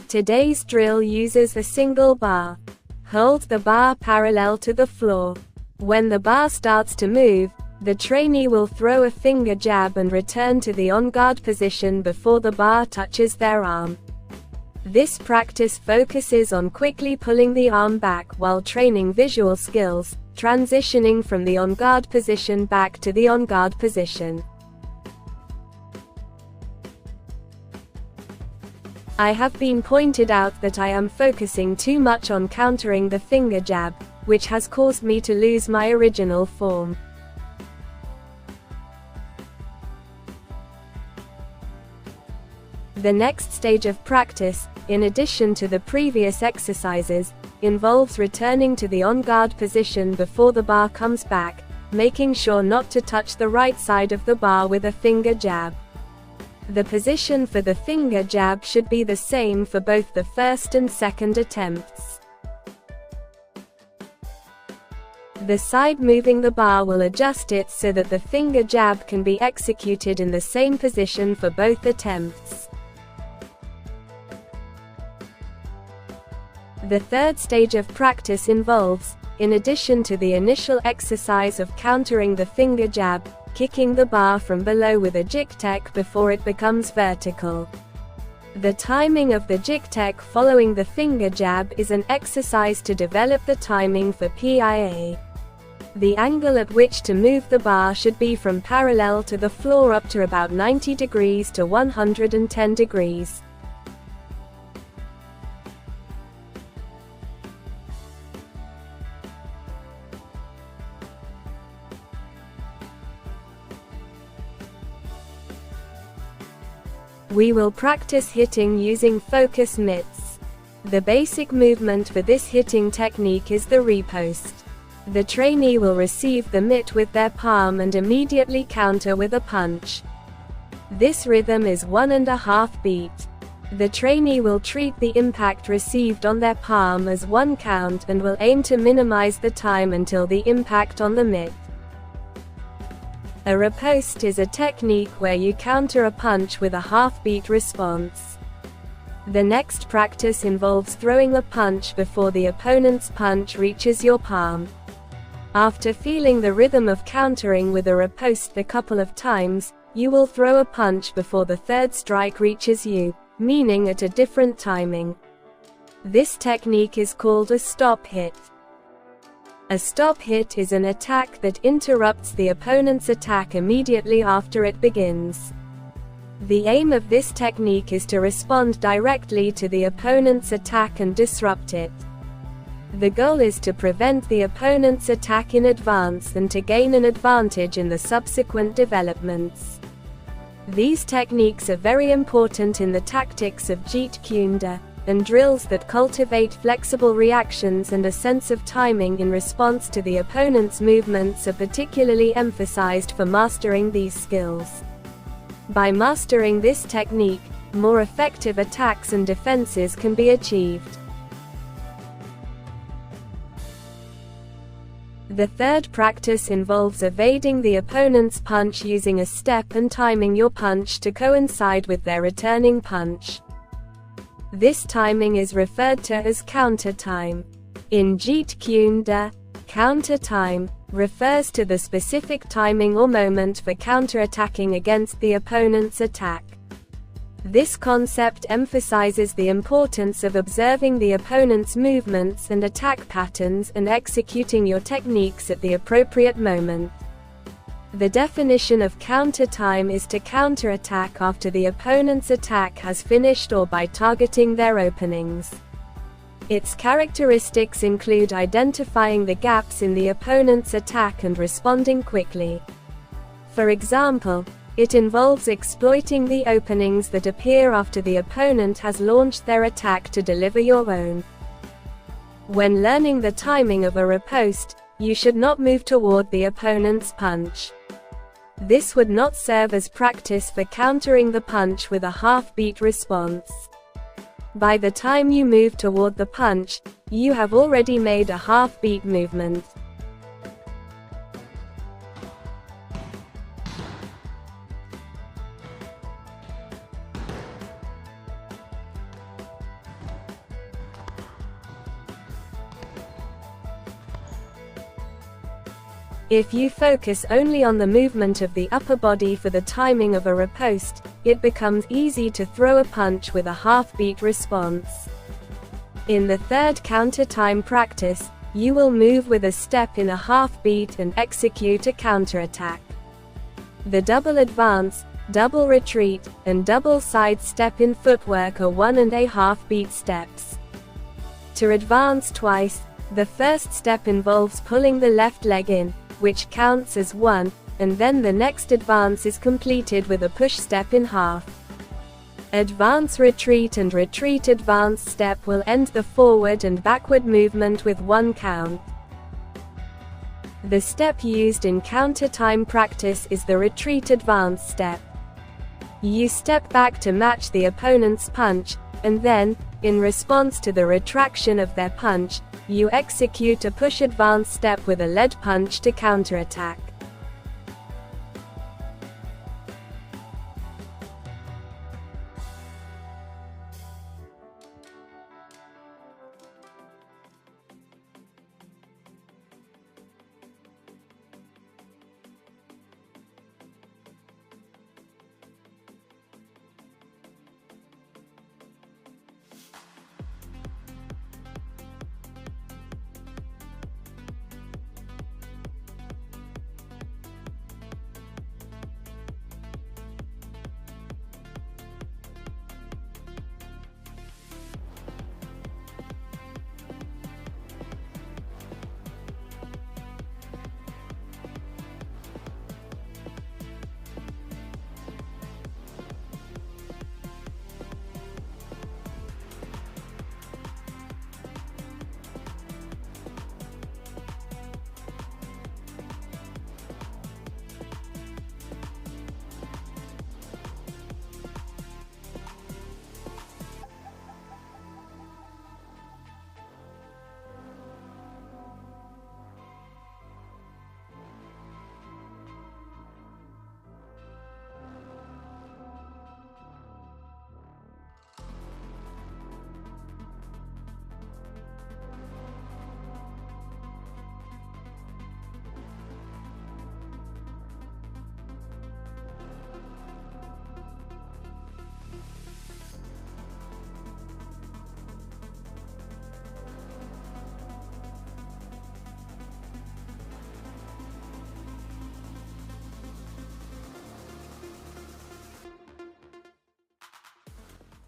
Today's drill uses a single bar. Hold the bar parallel to the floor. When the bar starts to move, the trainee will throw a finger jab and return to the on-guard position before the bar touches their arm. This practice focuses on quickly pulling the arm back while training visual skills, transitioning from the on-guard position back to the on-guard position. I have been pointed out that I am focusing too much on countering the finger jab, which has caused me to lose my original form. The next stage of practice, in addition to the previous exercises, involves returning to the on-guard position before the bar comes back, making sure not to touch the right side of the bar with a finger jab. The position for the finger jab should be the same for both the first and second attempts. The side moving the bar will adjust it so that the finger jab can be executed in the same position for both attempts. The third stage of practice involves, in addition to the initial exercise of countering the finger jab, kicking the bar from below with a jick before it becomes vertical. The timing of the jick following the finger jab is an exercise to develop the timing for PIA. The angle at which to move the bar should be from parallel to the floor up to about 90 degrees to 110 degrees. We will practice hitting using focus mitts. The basic movement for this hitting technique is the repost. The trainee will receive the mitt with their palm and immediately counter with a punch. This rhythm is 1.5 beat. The trainee will treat the impact received on their palm as 1 count and will aim to minimize the time until the impact on the mitt. A riposte is a technique where you counter a punch with a half-beat response. The next practice involves throwing a punch before the opponent's punch reaches your palm. After feeling the rhythm of countering with a riposte a couple of times, you will throw a punch before the third strike reaches you, meaning at a different timing. This technique is called a stop-hit. A stop-hit is an attack that interrupts the opponent's attack immediately after it begins. The aim of this technique is to respond directly to the opponent's attack and disrupt it. The goal is to prevent the opponent's attack in advance and to gain an advantage in the subsequent developments. These techniques are very important in the tactics of Jeet Kune Do, and drills that cultivate flexible reactions and a sense of timing in response to the opponent's movements are particularly emphasized for mastering these skills. By mastering this technique, more effective attacks and defenses can be achieved. The third practice involves evading the opponent's punch using a step and timing your punch to coincide with their returning punch. This timing is referred to as counter time. In Jeet Kune Do, counter time refers to the specific timing or moment for counterattacking against the opponent's attack. This concept emphasizes the importance of observing the opponent's movements and attack patterns and executing your techniques at the appropriate moment. The definition of counter time is to counterattack after the opponent's attack has finished or by targeting their openings. Its characteristics include identifying the gaps in the opponent's attack and responding quickly. For example, it involves exploiting the openings that appear after the opponent has launched their attack to deliver your own. When learning the timing of a riposte, you should not move toward the opponent's punch. This would not serve as practice for countering the punch with a half-beat response. By the time you move toward the punch, you have already made a half-beat movement. If you focus only on the movement of the upper body for the timing of a riposte, it becomes easy to throw a punch with a half-beat response. In the third counter-time practice, you will move with a step in a half-beat and execute a counterattack. The double advance, double retreat, and double side step in footwork are 1.5 beat steps. To advance twice, the first step involves pulling the left leg in, which counts as 1, and then the next advance is completed with a push step in half. Advance retreat and retreat advance step will end the forward and backward movement with 1 count. The step used in counter-time practice is the retreat advance step. You step back to match the opponent's punch, and then, in response to the retraction of their punch, you execute a push advance step with a lead punch to counterattack.